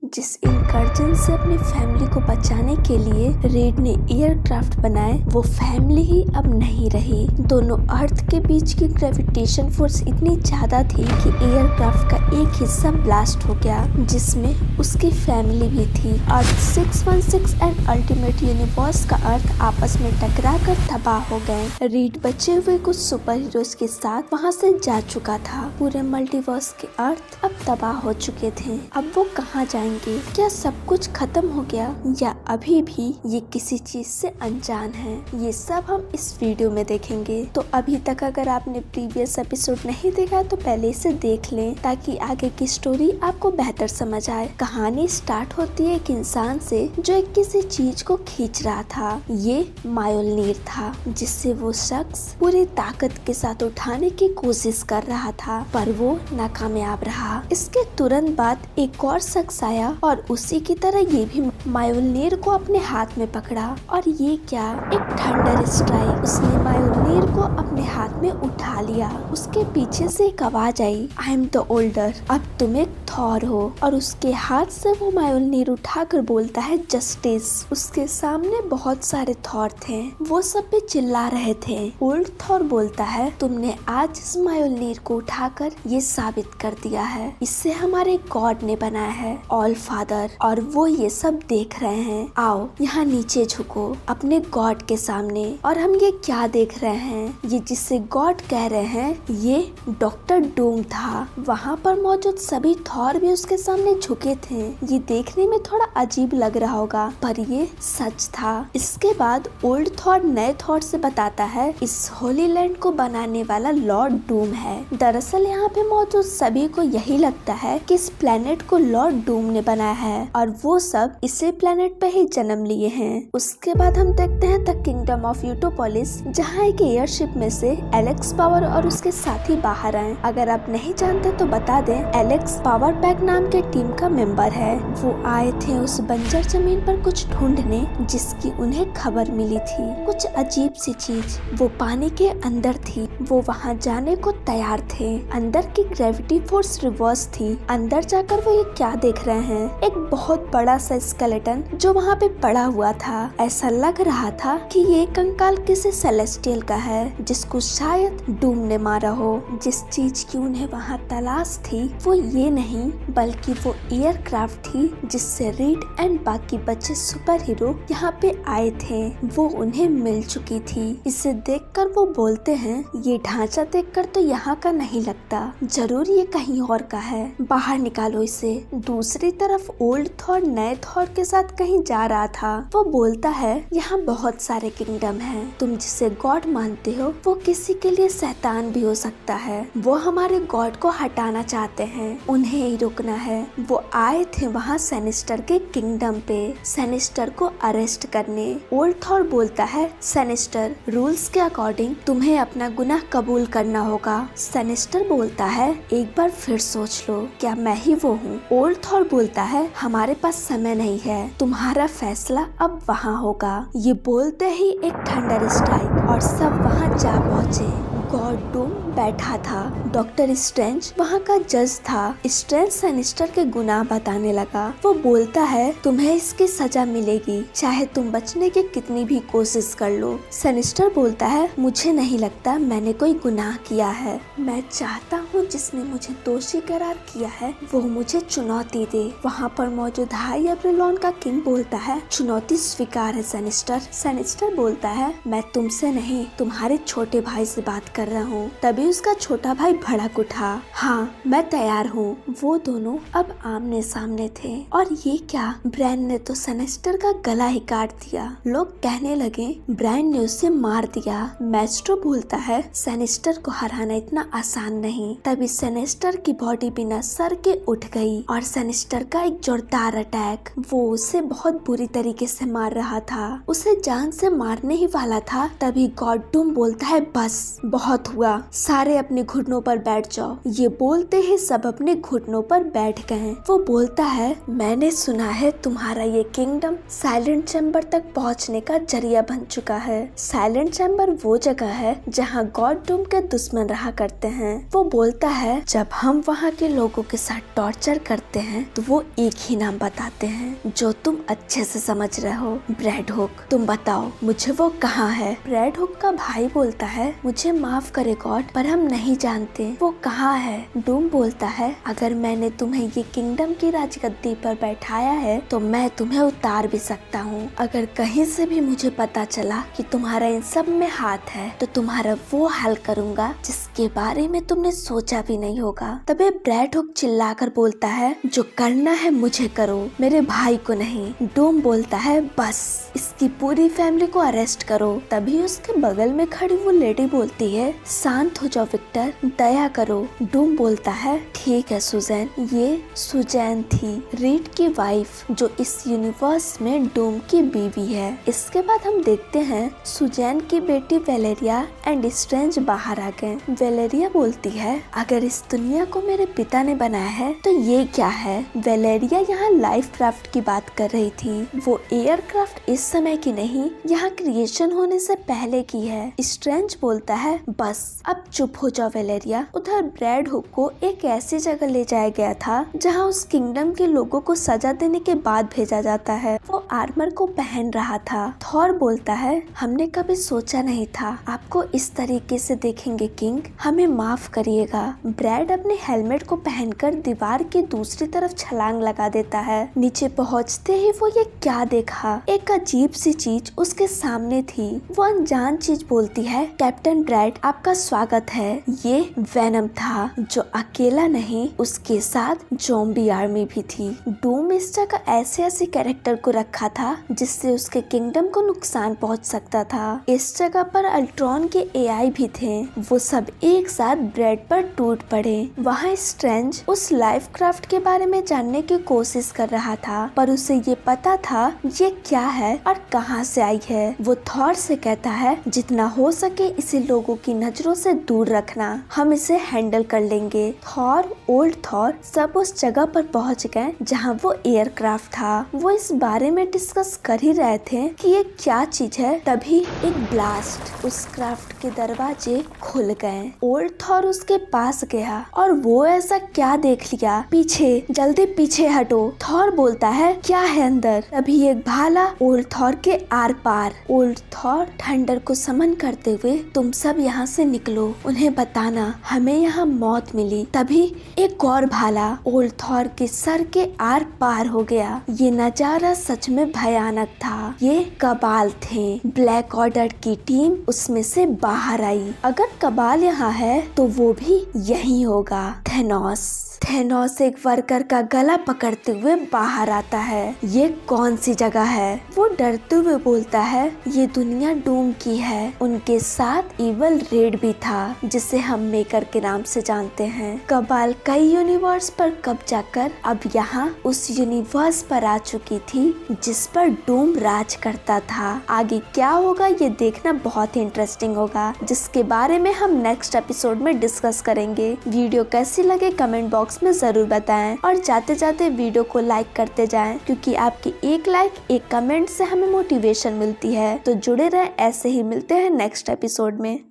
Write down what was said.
जिस इनकर्जन से अपनी फैमिली को बचाने के लिए रीड ने एयरक्राफ्ट बनाए, वो फैमिली ही अब नहीं रही। दोनों अर्थ के बीच की ग्रेविटेशन फोर्स इतनी ज्यादा थी कि एयरक्राफ्ट का एक हिस्सा ब्लास्ट हो गया, जिसमें उसकी फैमिली भी थी। अर्थ 616 एंड अल्टीमेट यूनिवर्स का अर्थ आपस में टकरा कर तबाह हो गए। रीड बचे हुए कुछ सुपर हीरोज के साथ वहाँ से जा चुका था। पूरे मल्टीवर्स के अर्थ अब तबाह हो चुके थे। अब वो कहाँ जाएंगे? क्या सब कुछ खत्म हो गया या अभी भी ये किसी चीज से अनजान है? ये सब हम इस वीडियो में देखेंगे। तो अभी तक अगर आपने प्रीवियस एपिसोड नहीं देखा तो पहले इसे देख लें, ताकि आगे की स्टोरी आपको बेहतर समझ आए। कहानी स्टार्ट होती है एक इंसान से जो एक किसी चीज को खींच रहा था। ये मायोलनीर था, जिससे वो शख्स पूरी ताकत के साथ उठाने की कोशिश कर रहा था, पर वो नाकामयाब रहा। इसके तुरंत बाद एक और शख्स आया और उसी की तरह ये भी मायोलनीर को अपने हाथ में पकड़ा। और ये क्या, एक थंडर स्ट्राइक। उसने मायोलनीर को अपने हाथ में उठा लिया। उसके पीछे से एक आवाज आई, आई एम द ओल्डर, अब तुम एक थॉर हो। और उसके हाथ से वो मायोलनीर उठाकर बोलता है, जस्टिस। उसके सामने बहुत सारे थॉर थे, वो सब भी चिल्ला रहे थे। ओल्ड थॉर बोलता है, तुमने आज इस मायोलनीर को उठाकर ये साबित कर दिया है, इससे हमारे गॉड ने बनाया है, ऑल फादर, और वो ये सब देख रहे हैं। आओ यहाँ नीचे झुको अपने गॉड के सामने। और हम ये क्या देख रहे हैं? ये जिससे गॉड कह रहे हैं, ये डॉक्टर डूम था। वहाँ पर मौजूद सभी थॉर भी उसके सामने झुके थे। ये देखने में थोड़ा अजीब लग रहा होगा, पर ये सच था। इसके बाद ओल्ड थॉर नए थॉर से बताता है, इस होली लैंड को बनाने वाला लॉर्ड डूम है। दरअसल यहाँ पे मौजूद सभी को यही लगता है कि इस प्लेनेट को लॉर्ड डूम ने बनाया है और वो सब इसी प्लेनेट पे ही जन्म लिए हैं। उसके बाद हम देखते हैं द किंगडम ऑफ यूटोपोलिस, जहाँ एक एयरशिप में से एलेक्स पावर और उसके साथी बाहर आए। अगर आप नहीं जानते तो बता दें, एलेक्स पावर पैक नाम के टीम का मेंबर है। वो आए थे उस बंजर जमीन पर कुछ ढूंढने, जिसकी उन्हें खबर मिली थी। कुछ अजीब सी चीज वो पानी के अंदर थी। वो वहाँ जाने को तैयार थे। अंदर की ग्रेविटी फोर्स रिवर्स थी। अंदर जाकर वो ये क्या देख रहे हैं? एक बहुत बड़ा सा स्केलेटन जो वहाँ पे पड़ा हुआ था। ऐसा लग रहा था कि ये कंकाल किसी सेलेस्टियल का है, जिसको शायद डूम ने मारा हो। जिस चीज की उन्हें वहाँ तलाश थी वो ये नहीं, बल्कि वो एयरक्राफ्ट थी जिससे रीड एंड बाकी बच्चे सुपर हीरो यहाँ पे आए थे। वो उन्हें मिल चुकी थी। इसे देखकर वो बोलते हैं, ये ढांचा देखकर तो यहाँ का नहीं लगता, जरूर ये कहीं और का है, बाहर निकालो इसे। दूसरी तरफ ओल्ड थॉर नए थॉर के साथ कहीं जा रहा था। वो बोलता है, यहाँ बहुत सारे किंगडम हैं, तुम जिसे गॉड मानते हो वो किसी के लिए शैतान भी हो सकता है। वो हमारे गॉड को हटाना चाहते हैं, उन्हें ही रोकना है। वो आए थे वहाँ सेनिस्टर के किंगडम पे, सेनिस्टर को अरेस्ट करने। ओल्ड थॉर बोलता है, सेनिस्टर, रूल्स के अकॉर्डिंग तुम्हें अपना गुनाह कबूल करना होगा। सेनिस्टर बोलता है, एक बार फिर सोच लो, क्या मैं ही वो हूँ? ओल्ड थॉर बोलता है, हमारे पास समय नहीं है, तुम्हारा फैसला अब वहाँ होगा। ये बोलते ही एक थंडर स्ट्राइक और सब वहाँ जा पहुँचे। गॉड डूम बैठा था। डॉक्टर स्ट्रेंज वहाँ का जज था। स्ट्रेंज सेनिस्टर के गुनाह बताने लगा। वो बोलता है, तुम्हें इसकी सजा मिलेगी, चाहे तुम बचने की कितनी भी कोशिश कर लो। सेनिस्टर बोलता है, मुझे नहीं लगता मैंने कोई गुनाह किया है। मैं चाहता हूँ जिसने मुझे दोषी करार किया है वो मुझे चुनौती दे। वहाँ पर मौजूद हाई एब्रेलॉन का किंग बोलता है, चुनौती स्वीकार है सेनिस्टर। सेनिस्टर बोलता है, मैं तुमसे नहीं, तुम्हारे छोटे भाई से बात कर रहा हूँ। तभी उसका छोटा भाई भड़क उठा, हाँ मैं तैयार हूँ। वो दोनों अब आमने सामने थे। और ये क्या, ब्रायन ने तो सेनेस्टर का गला ही काट दिया। लोग कहने लगे, ब्रायन ने उसे मार दिया। मैस्ट्रो बोलता है, सेनेस्टर को हराना इतना आसान नहीं। तभी सेनेस्टर की बॉडी बिना सर के उठ गई और सेनेस्टर का एक जोरदार अटैक। वो उसे बहुत बुरी तरीके से मार रहा था, उसे जान से मारने ही वाला था। तभी गॉड डूम बोलता है, बस बहुत हुआ, सारे सारे अपने घुटनों पर बैठ जाओ। ये बोलते ही सब अपने घुटनों पर बैठ गए। वो बोलता है, मैंने सुना है तुम्हारा ये किंगडम साइलेंट चैम्बर तक पहुंचने का जरिया बन चुका है। साइलेंट चैम्बर वो जगह है जहां गॉड डूम के दुश्मन रहा करते हैं। वो बोलता है, जब हम वहाँ के लोगों के साथ टॉर्चर करते हैं तो वो एक ही नाम बताते हैं जो तुम अच्छे से समझ रहे हो, ब्रैड हुक। तुम बताओ मुझे वो कहाँ है? ब्रैड हुक का भाई बोलता है, मुझे माफ करे गॉड, पर हम नहीं जानते वो कहाँ है। डूम बोलता है, अगर मैंने तुम्हें ये किंगडम की राजगद्दी पर बैठाया है तो मैं तुम्हें उतार भी सकता हूँ। अगर कहीं से भी मुझे पता चला कि तुम्हारा इन सब में हाथ है तो तुम्हारा वो हाल करूँगा जिसके बारे में तुमने सोचा भी नहीं होगा। तभी ब्रैड हुक चिल्लाकर बोलता है, जो करना है मुझे करो, मेरे भाई को नहीं। डूम बोलता है, बस इसकी पूरी फैमिली को अरेस्ट करो। तभी उसके बगल में खड़ी वो लेडी बोलती है, शांत हो जाओ विक्टर, दया करो। डूम बोलता है, ठीक है सुजैन। ये सुजैन थी, रीड की वाइफ, जो इस यूनिवर्स में डूम की बीवी है। इसके बाद हम देखते हैं सुजैन की बेटी वेलेरिया एंड स्ट्रेंज बाहर आ गए। वेलेरिया बोलती है, अगर इस दुनिया को मेरे पिता ने बनाया है तो ये क्या है? वेलेरिया यहाँ लाइफ क्राफ्ट की बात कर रही थी। वो एयरक्राफ्ट इस समय की नहीं, यहाँ क्रिएशन होने से पहले की है। स्ट्रेंज बोलता है, बस अब चुप हो जाओ वेलेरिया। उधर ब्रैड हुक को एक ऐसी जगह ले जाया गया था जहाँ उस किंगडम के लोगों को सजा देने के बाद भेजा जाता है। वो आर्मर को पहन रहा था। थॉर बोलता है, हमने कभी सोचा नहीं था आपको इस तरीके से देखेंगे किंग, हमें माफ करिएगा। ब्रैड अपने हेलमेट को पहनकर दीवार की दूसरी तरफ छलांग लगा देता है। नीचे पहुंचते ही वो ये क्या देखा, एक अजीब सी चीज उसके सामने थी। वो अनजान चीज बोलती है, कैप्टन ब्रैड आपका स्वागत है। ये वेनम था, जो अकेला नहीं, उसके साथ ज़ॉम्बी आर्मी भी थी। डूम इस जगह ऐसे कैरेक्टर को रखा था जिससे उसके किंगडम को नुकसान पहुंच सकता था। इस जगह पर अल्ट्रॉन के एआई भी थे। वो सब एक साथ ब्रैड पर टूट पड़े। वहाँ स्ट्रेंज उस लाइफ क्राफ्ट के बारे में जानने की कोशिश कर रहा था, पर उसे ये पता था ये क्या है और कहाँ से आई है। वो थॉर से कहता है, जितना हो सके इसे लोगों की नजरों से दूर रखना, हम इसे हैंडल कर लेंगे। थॉर, ओल्ड थॉर सब उस जगह पर पहुँच गए जहाँ वो एयरक्राफ्ट था। वो इस बारे में डिस्कस कर ही रहे थे कि ये क्या चीज है। तभी एक ब्लास्ट, उस क्राफ्ट के दरवाजे खुल गए। ओल्ड थॉर उसके पास गया और वो ऐसा क्या देख लिया, पीछे, जल्दी पीछे हटो। थॉर बोलता है, क्या है अंदर? तभी एक भाला ओल्ड थॉर के आर पार। ओल्ड थॉर थंडर को समन करते हुए, तुम सब यहाँ से निकलो, उन्हें बताना हमें यहाँ मौत मिली। तभी एक और भाला ओल्ड थॉर के सर के आर पार हो गया। ये नजारा सच में भयानक था। ये कबाल थे। ब्लैक ऑर्डर की टीम उसमें से बाहर आई। अगर कबाल यहाँ है तो वो भी यही होगा। थेनोस एक वर्कर का गला पकड़ते हुए बाहर आता है। ये कौन सी जगह है? वो डरते हुए बोलता है, ये दुनिया डूम की है। उनके साथ इवल रेड भी था, जिसे हम मेकर के नाम से जानते हैं। कबाल कई यूनिवर्स पर कब्जा कर अब यहाँ उस यूनिवर्स पर आ चुकी थी जिस पर डूम राज करता था। आगे क्या होगा ये देखना बहुत ही इंटरेस्टिंग होगा, जिसके बारे में हम नेक्स्ट एपिसोड में डिस्कस करेंगे। वीडियो कैसी लगे कमेंट बॉक्स में जरूर बताएं और जाते जाते वीडियो को लाइक करते जाएं, क्योंकि आपकी एक लाइक, एक कमेंट से हमें मोटिवेशन मिलती है। तो जुड़े रहें, ऐसे ही मिलते हैं नेक्स्ट एपिसोड में।